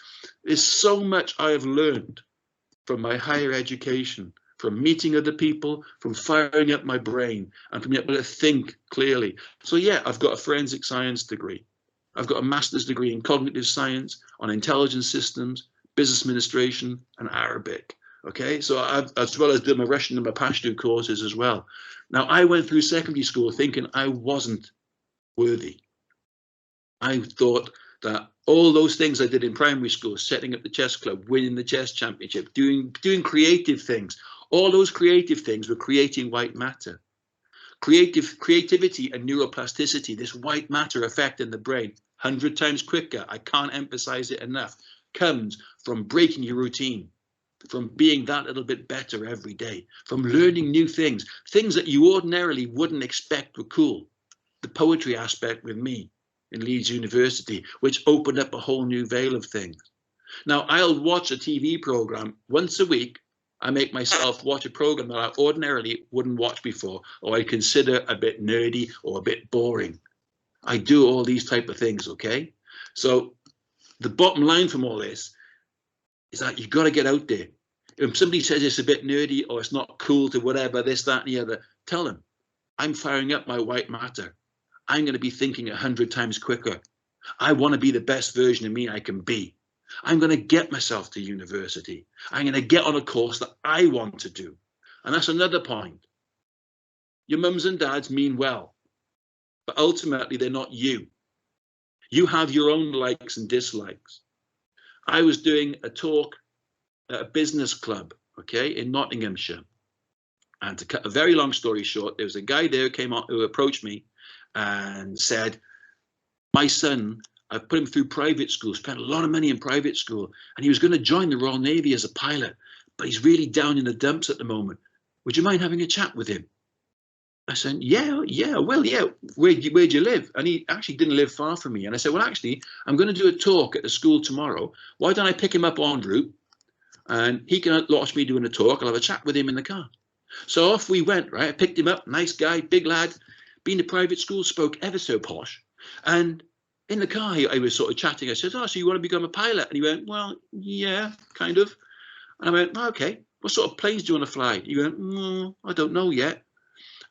[SPEAKER 2] There's so much I have learned from my higher education, from meeting other people, from firing up my brain, and from being able to think clearly. So yeah, I've got a forensic science degree. I've got a master's degree in cognitive science, on intelligence systems, business administration, and Arabic. Okay, so I've, as well as doing my Russian and my Pashto courses as well. Now, I went through secondary school thinking I wasn't worthy. I thought that all those things I did in primary school, setting up the chess club, winning the chess championship, doing creative things, all those creative things were creating white matter. Creativity and neuroplasticity, this white matter effect in the brain, 100 times quicker, I can't emphasize it enough, comes from breaking your routine, from being that little bit better every day, from learning new things, things that you ordinarily wouldn't expect were cool. The poetry aspect with me in Leeds University, which opened up a whole new veil of things. Now, I'll watch a TV program once a week. I make myself watch a program that I ordinarily wouldn't watch before, or I consider a bit nerdy or a bit boring. I do all these type of things, okay? So the bottom line from all this is that you've got to get out there. If somebody says it's a bit nerdy or it's not cool to whatever, this, that, and the other, tell them, I'm firing up my white matter. I'm going to be thinking 100 times quicker. I want to be the best version of me I can be. I'm going to get myself to university. I'm going to get on a course that I want to do. And that's another point. Your mums and dads mean well, but ultimately they're not you. You have your own likes and dislikes. I was doing a talk at a business club, okay, in Nottinghamshire. And to cut a very long story short, there was a guy there who approached me and said, my son, I've put him through private school, spent a lot of money in private school, and he was going to join the Royal Navy as a pilot, but he's really down in the dumps at the moment. Would you mind having a chat with him? I said, yeah, well, yeah, where'd you live? And he actually didn't live far from me. And I said, well, actually, I'm going to do a talk at the school tomorrow. Why don't I pick him up en route? And he can watch me doing a talk. I'll have a chat with him in the car. So off we went, right? I picked him up, nice guy, big lad, been to private school, spoke ever so posh. And in the car, I was sort of chatting. I said, oh, so you want to become a pilot? And he went, well, yeah, kind of. And I went, oh, okay, what sort of planes do you want to fly? He went, I don't know yet.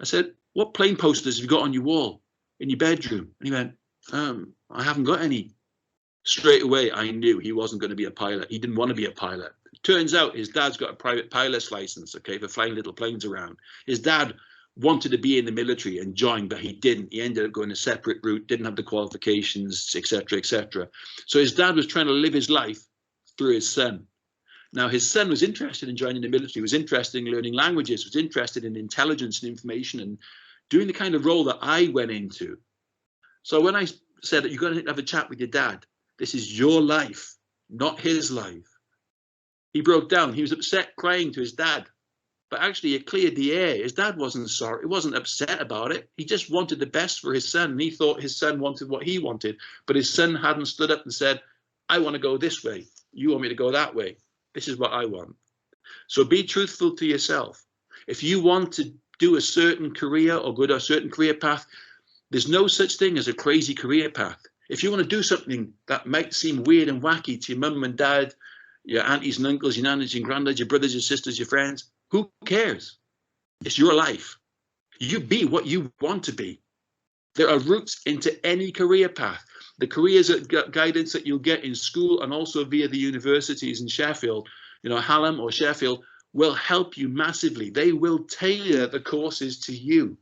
[SPEAKER 2] I said, what plane posters have you got on your wall in your bedroom? And he went, I haven't got any. Straight away, I knew he wasn't going to be a pilot. He didn't want to be a pilot. Turns out his dad's got a private pilot's license, okay, for flying little planes around. His dad wanted to be in the military and joined, but he didn't. He ended up going a separate route, didn't have the qualifications, etc., etc. So his dad was trying to live his life through his son. Now, his son was interested in joining the military, was interested in learning languages, was interested in intelligence and information and doing the kind of role that I went into. So when I said that you're going to have a chat with your dad, this is your life, not his life, he broke down. He was upset, crying to his dad. But actually, it cleared the air. His dad wasn't sorry. He wasn't upset about it. He just wanted the best for his son. And he thought his son wanted what he wanted. But his son hadn't stood up and said, I want to go this way. You want me to go that way. This is what I want. So be truthful to yourself. If you want to do a certain career or go to a certain career path, there's no such thing as a crazy career path. If you want to do something that might seem weird and wacky to your mum and dad, your aunties and uncles, your nannies and granddads, your brothers, your sisters, your friends, who cares? It's your life. You be what you want to be. There are routes into any career path. The careers guidance that you'll get in school and also via the universities in Sheffield, Hallam or Sheffield, will help you massively. They will tailor the courses to you.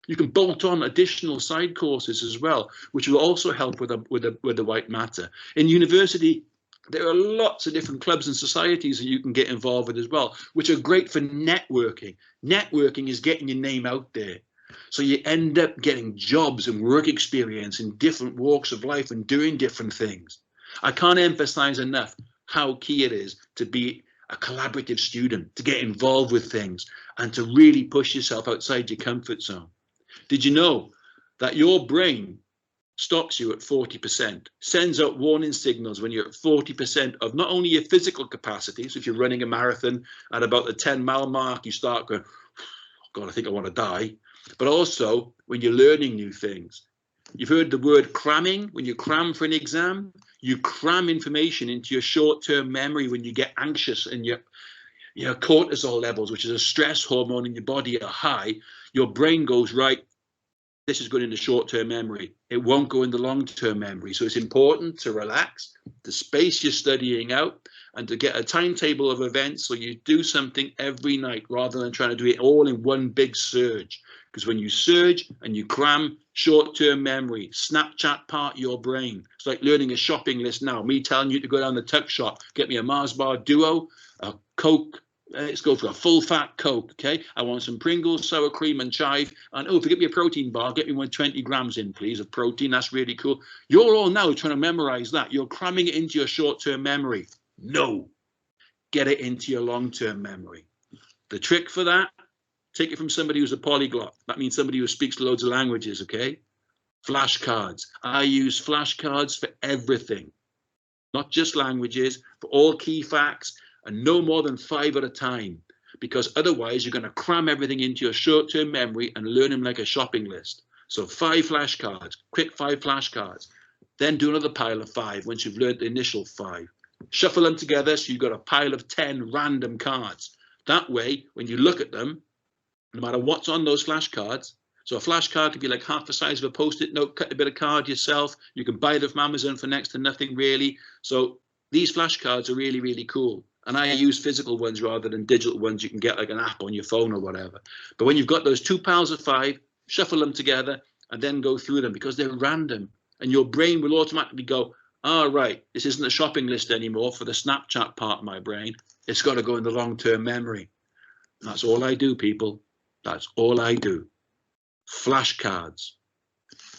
[SPEAKER 2] You can bolt on additional side courses as well, which will also help with the white matter. In university, there are lots of different clubs and societies that you can get involved with as well, which are great for networking. Networking is getting your name out there. So you end up getting jobs and work experience in different walks of life and doing different things. I can't emphasize enough how key it is to be a collaborative student, to get involved with things and to really push yourself outside your comfort zone. Did you know that your brain stops you at 40%, sends out warning signals when you're at 40% of not only your physical capacity, so if you're running a marathon at about the 10-mile mark, you start going, oh God, I think I want to die, but also when you're learning new things. You've heard the word cramming. When you cram for an exam, you cram information into your short-term memory when you get anxious and your cortisol levels, which is a stress hormone in your body, are high. Your brain goes, right, this is going into short-term memory. It won't go into long-term memory. So it's important to relax, to space your studying out, and to get a timetable of events so you do something every night rather than trying to do it all in one big surge. Because when you surge and you cram short-term memory, Snapchat part your brain. It's like learning a shopping list now. Me telling you to go down the tuck shop, get me a Mars Bar Duo, a Coke. Let's go for a full-fat Coke, okay? I want some Pringles, sour cream and chive. And, oh, if you get me a protein bar, get me one 20 grams in, please, of protein. That's really cool. You're all now trying to memorize that. You're cramming it into your short-term memory. No. Get it into your long-term memory. The trick for that, take it from somebody who's a polyglot. That means somebody who speaks loads of languages, okay? Flashcards. I use flashcards for everything. Not just languages, for all key facts, and no more than 5 at a time, because otherwise you're going to cram everything into your short-term memory and learn them like a shopping list. So 5 flashcards, quick 5 flashcards, then do another pile of 5 once you've learned the initial 5. Shuffle them together so you've got a pile of 10 random cards. That way, when you look at them, no matter what's on those flashcards, so a flashcard could be like half the size of a Post-it note, cut a bit of card yourself. You can buy them from Amazon for next to nothing really. So these flashcards are really, really cool. And I use physical ones rather than digital ones you can get like an app on your phone or whatever. But when you've got those 2 piles of 5, shuffle them together and then go through them because they're random. And your brain will automatically go, all right, this isn't a shopping list anymore for the Snapchat part of my brain. It's got to go in the long-term memory. And that's all I do, people. That's all I do. Flashcards.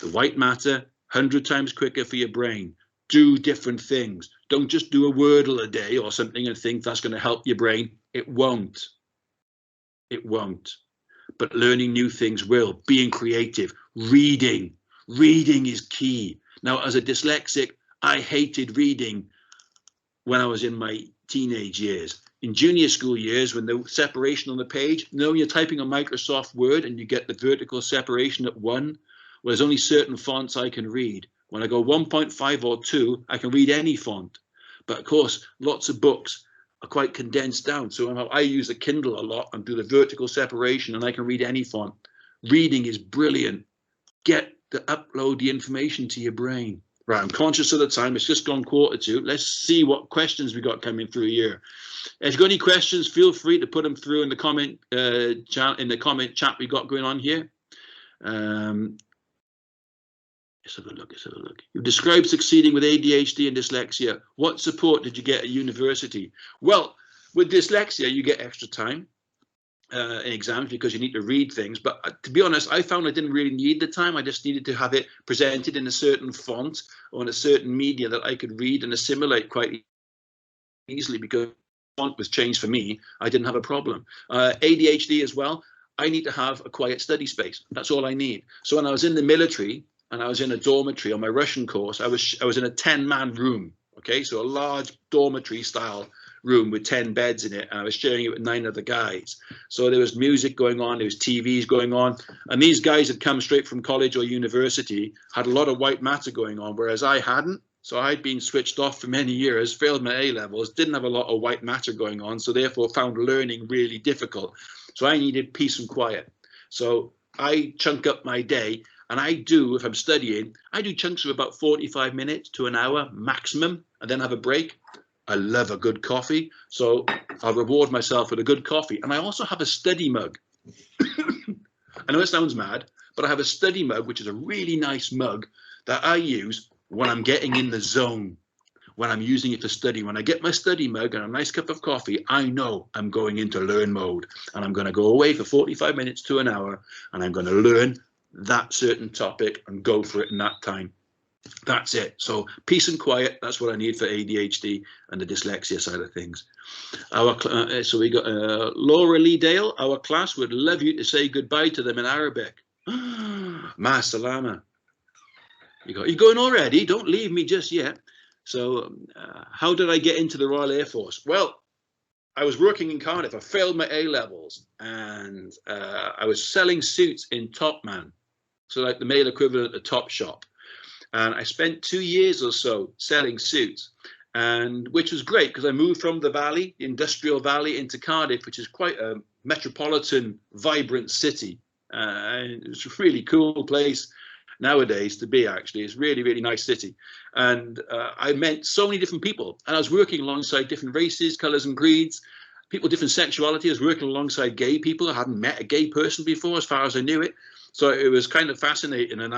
[SPEAKER 2] The white matter, 100 times quicker for your brain. Do different things. Don't just do a Wordle a day or something and think that's going to help your brain. It won't. It won't. But learning new things will. Being creative. Reading. Reading is key. Now, as a dyslexic, I hated reading when I was in my teenage years. In junior school years, when the separation on the page, you're typing on Microsoft Word and you get the vertical separation at 1. Well, there's only certain fonts I can read. When I go 1.5 or 2, I can read any font. But of course, lots of books are quite condensed down. So I use the Kindle a lot and do the vertical separation and I can read any font. Reading is brilliant. Upload the information to your brain. Right, I'm conscious of the time. It's just gone 1:45. Let's see what questions we got coming through here. If you've got any questions, feel free to put them through in the comment chat. In the comment chat we got going on here. Let's have a look. Let's have a look. You described succeeding with ADHD and dyslexia. What support did you get at university? Well, with dyslexia, you get extra time in exams because you need to read things. But to be honest, I found I didn't really need the time. I just needed to have it presented in a certain font or in a certain media that I could read and assimilate quite easily, because font was changed for me. I didn't have a problem. ADHD as well. I need to have a quiet study space. That's all I need. So when I was in the military and I was in a dormitory on my Russian course, I was in a 10-man room. Okay, so a large dormitory style room with 10 beds in it, and I was sharing it with 9 other guys. So there was music going on, there was TVs going on, and these guys had come straight from college or university, had a lot of white matter going on, whereas I hadn't. So I'd been switched off for many years, failed my A-levels, didn't have a lot of white matter going on, so therefore found learning really difficult. So I needed peace and quiet. So I chunk up my day, and I do, if I'm studying, I do chunks of about 45 minutes to an hour maximum, and then have a break. I love a good coffee, so I'll reward myself with a good coffee. And I also have a study mug. I know it sounds mad, but I have a study mug, which is a really nice mug that I use when I'm getting in the zone, when I'm using it to study. When I get my study mug and a nice cup of coffee, I know I'm going into learn mode, and I'm going to go away for 45 minutes to an hour, and I'm going to learn that certain topic and go for it in that time. That's it. So peace and quiet, that's what I need for ADHD and the dyslexia side of things. So we got Laura Lee Dale. Our class would love you to say goodbye to them in Arabic. Ma salama. You're going already? Don't leave me just yet. So how did I get into the Royal Air Force? Well, I was working in Cardiff. I failed my A-levels, and I was selling suits in Topman, so like the male equivalent of Topshop. And I spent 2 years or so selling suits, and which was great because I moved from the valley, the industrial valley, into Cardiff, which is quite a metropolitan, vibrant city. It's a really cool place nowadays to be, actually. It's really, really nice city. And I met so many different people, and I was working alongside different races, colors and creeds, people, different sexuality. I was working alongside gay people. I hadn't met a gay person before, as far as I knew it. So it was kind of fascinating, and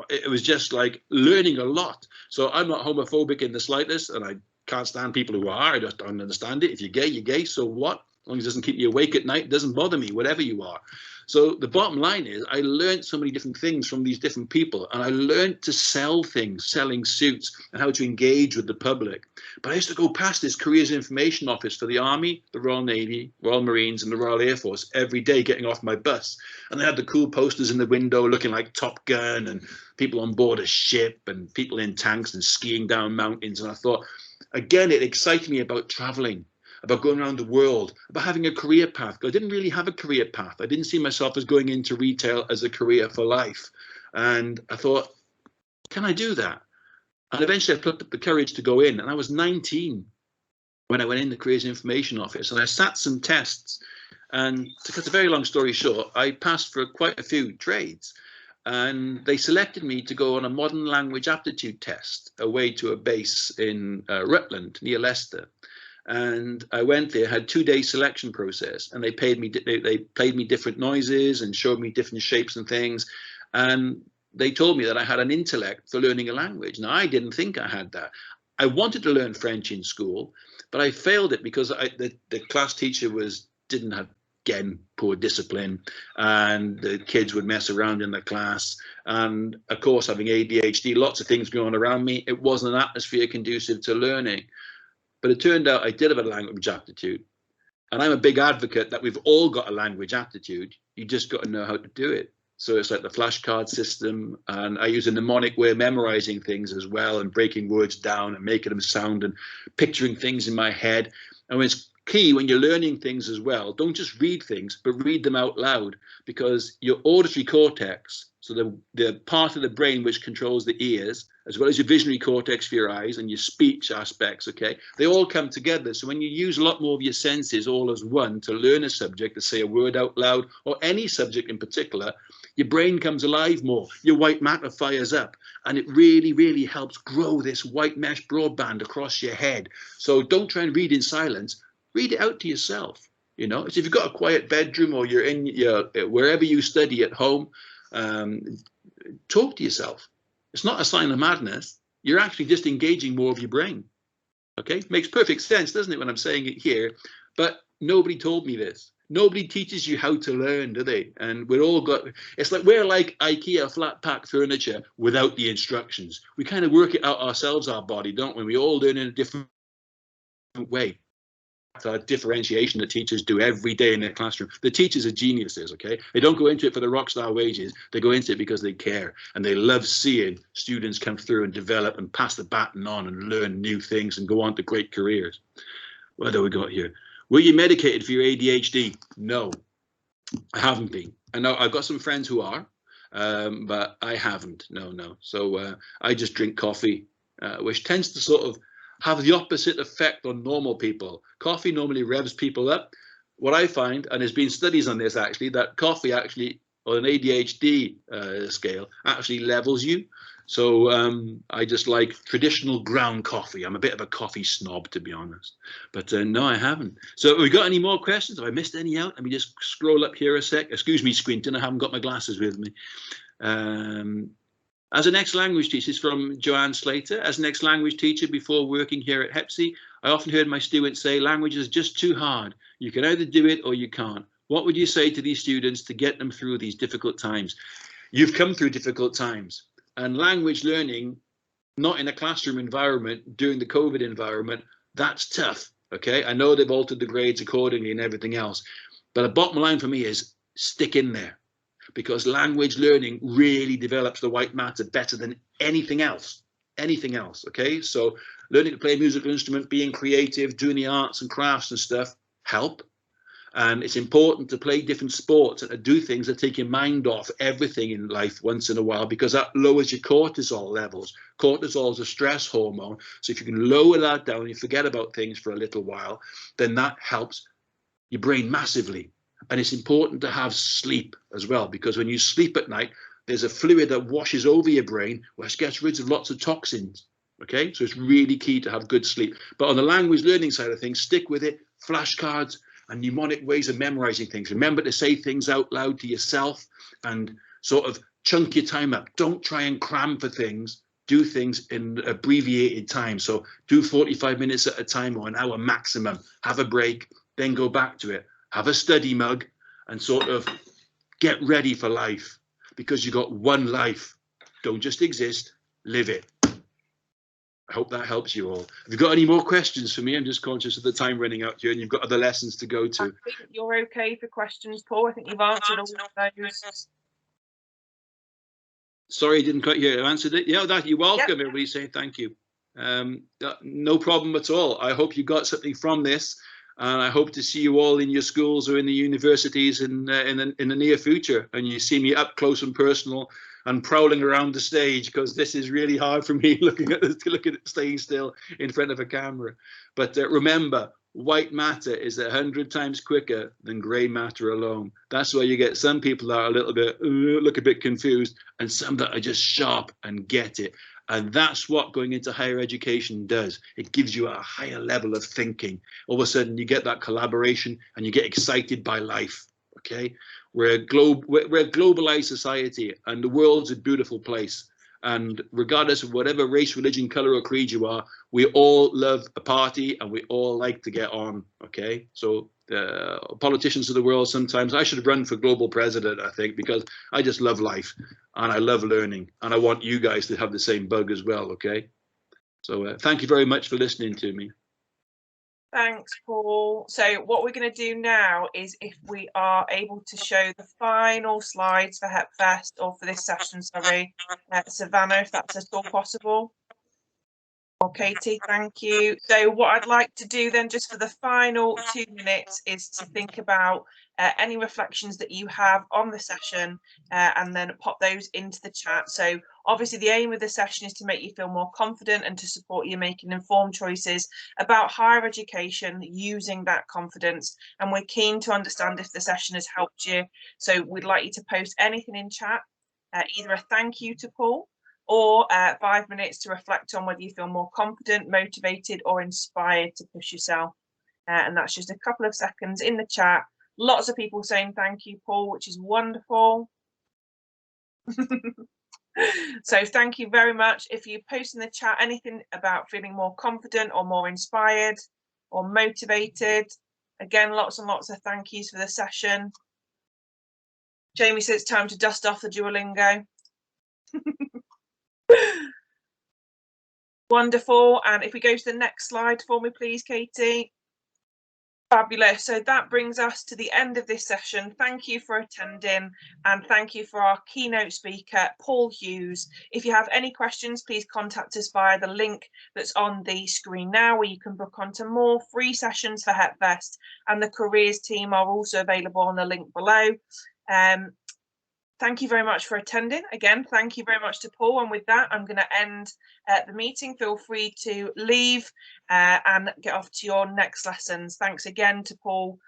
[SPEAKER 2] it was just like learning a lot. So I'm not homophobic in the slightest, and I can't stand people who are. I just don't understand it. If you're gay, you're gay. So what? As long as it doesn't keep you awake at night, it doesn't bother me, whatever you are. So the bottom line is I learned so many different things from these different people, and I learned to sell things, selling suits, and how to engage with the public. But I used to go past this careers information office for the Army, the Royal Navy, Royal Marines, and the Royal Air Force every day getting off my bus. And they had the cool posters in the window looking like Top Gun, and people on board a ship, and people in tanks and skiing down mountains. And I thought, again, it excited me about traveling, about going around the world, about having a career path. I didn't really have a career path. I didn't see myself as going into retail as a career for life. And I thought, can I do that? And eventually I plucked up the courage to go in. And I was 19 when I went in the careers information office, and I sat some tests. And to cut a very long story short, I passed for quite a few trades. And they selected me to go on a modern language aptitude test away to a base in Rutland near Leicester. And I went there, had 2-day selection process, and they played me different noises and showed me different shapes and things. And they told me that I had an intellect for learning a language. Now, I didn't think I had that. I wanted to learn French in school, but I failed it because the class teacher didn't have, again, poor discipline, and the kids would mess around in the class. And of course, having ADHD, lots of things going on around me, it wasn't an atmosphere conducive to learning. But it turned out I did have a language aptitude. And I'm a big advocate that we've all got a language aptitude. You just got to know how to do it. So it's like the flashcard system. And I use a mnemonic way of memorizing things as well, and breaking words down and making them sound and picturing things in my head. And when it's key when you're learning things as well. Don't just read things, but read them out loud, because your auditory cortex, so the part of the brain which controls the ears, as well as your visionary cortex for your eyes and your speech aspects, okay, they all come together. So when you use a lot more of your senses all as one to learn a subject, to say a word out loud, or any subject in particular, your brain comes alive more, your white matter fires up, and it really, really helps grow this white mesh broadband across your head. So don't try and read in silence. Read it out to yourself. You know, so if you've got a quiet bedroom, or you're in your wherever you study at home, talk to yourself. It's not a sign of madness. You're actually just engaging more of your brain. Okay, makes perfect sense, doesn't it, when I'm saying it here? But nobody told me this. Nobody teaches you how to learn, do they? And it's like we're like IKEA flat pack furniture without the instructions. We kind of work it out ourselves, our body, don't we? We all learn in a different way. Differentiation that teachers do every day in their classroom. The teachers are geniuses, okay? They don't go into it for the rock star wages. They go into it because they care, and they love seeing students come through and develop and pass the baton on and learn new things and go on to great careers. What do we got here? Were you medicated for your ADHD? No, I haven't been. I know I've got some friends who are, but I haven't. No. So I just drink coffee, which tends to sort of have the opposite effect on normal people. Coffee normally revs people up. What I find, and there's been studies on this actually, that coffee actually, on an ADHD scale, actually levels you. So I just like traditional ground coffee. I'm a bit of a coffee snob, to be honest. But no, I haven't. So have we got any more questions? Have I missed any out? Let me just scroll up here a sec. Excuse me, squinting. I haven't got my glasses with me. As a next language teacher, this is from Joanne Slater. As a next language teacher before working here at HEPSI, I often heard my students say language is just too hard. You can either do it or you can't. What would you say to these students to get them through these difficult times? You've come through difficult times, and language learning, not in a classroom environment, during the COVID environment, that's tough. Okay, I know they've altered the grades accordingly and everything else, but the bottom line for me is stick in there. Because language learning really develops the white matter better than anything else. Okay, so learning to play a musical instrument, being creative, doing the arts and crafts and stuff help. And it's important to play different sports and to do things that take your mind off everything in life once in a while, because that lowers your cortisol levels. Cortisol is a stress hormone. So if you can lower that down, you forget about things for a little while, then that helps your brain massively. And it's important to have sleep as well, because when you sleep at night, there's a fluid that washes over your brain, which gets rid of lots of toxins. Okay, so it's really key to have good sleep. But on the language learning side of things, stick with it. Flashcards and mnemonic ways of memorizing things. Remember to say things out loud to yourself and sort of chunk your time up. Don't try and cram for things. Do things in abbreviated time. So do 45 minutes at a time or an hour maximum. Have a break, then go back to it. Have a study mug and sort of get ready for life, because you got one life. Don't just exist, live it. I hope that helps you all. Have you got any more questions for me? I'm just conscious of the time running out here, and you've got other lessons to go to.
[SPEAKER 1] I think you're okay for questions, Paul. I think you've answered all of those.
[SPEAKER 2] Sorry, I didn't quite hear you. I answered it. Yeah, you're welcome. Yep. Everybody saying thank you. No problem at all. I hope you got something from this. And I hope to see you all in your schools or in the universities in the near future. And you see me up close and personal and prowling around the stage, because this is really hard for me looking at staying still in front of a camera. But remember, white matter is 100 times quicker than grey matter alone. That's why you get some people that are a little bit, look a bit confused, and some that are just sharp and get it. And that's what going into higher education does. It gives you a higher level of thinking. All of a sudden, you get that collaboration and you get excited by life. Okay, we're a globalized society, and the world's a beautiful place. And regardless of whatever race, religion, color, or creed you are, we all love a party and we all like to get on. Okay, so politicians of the world, sometimes I should run for global president, I think, because I just love life and I love learning, and I want you guys to have the same bug as well. Okay, so thank you very much for listening to me.
[SPEAKER 1] Thanks, Paul. So what we're going to do now is, if we are able to show the final slides for HepFest, or for this session, sorry, Savannah, if that's at all possible. Well, Katie, thank you. So what I'd like to do then, just for the final 2 minutes, is to think about any reflections that you have on the session and then pop those into the chat. So obviously the aim of the session is to make you feel more confident and to support you making informed choices about higher education using that confidence. And we're keen to understand if the session has helped you. So we'd like you to post anything in chat, either a thank you to Paul, or 5 minutes to reflect on whether you feel more confident, motivated or inspired to push yourself. And that's just a couple of seconds in the chat. Lots of people saying thank you, Paul, which is wonderful. So thank you very much. If you post in the chat anything about feeling more confident or more inspired or motivated, again, lots and lots of thank yous for the session. Jamie says it's time to dust off the Duolingo. Wonderful. And if we go to the next slide for me, please, Katie. Fabulous. So that brings us to the end of this session. Thank you for attending, and thank you for our keynote speaker, Paul Hughes. If you have any questions, please contact us via the link that's on the screen now, where you can book onto more free sessions for HepFest, and the careers team are also available on the link below. Thank you very much for attending. Again, thank you very much to Paul. And with that, I'm going to end the meeting. Feel free to leave and get off to your next lessons. Thanks again to Paul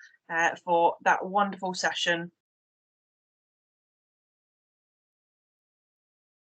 [SPEAKER 1] for that wonderful session.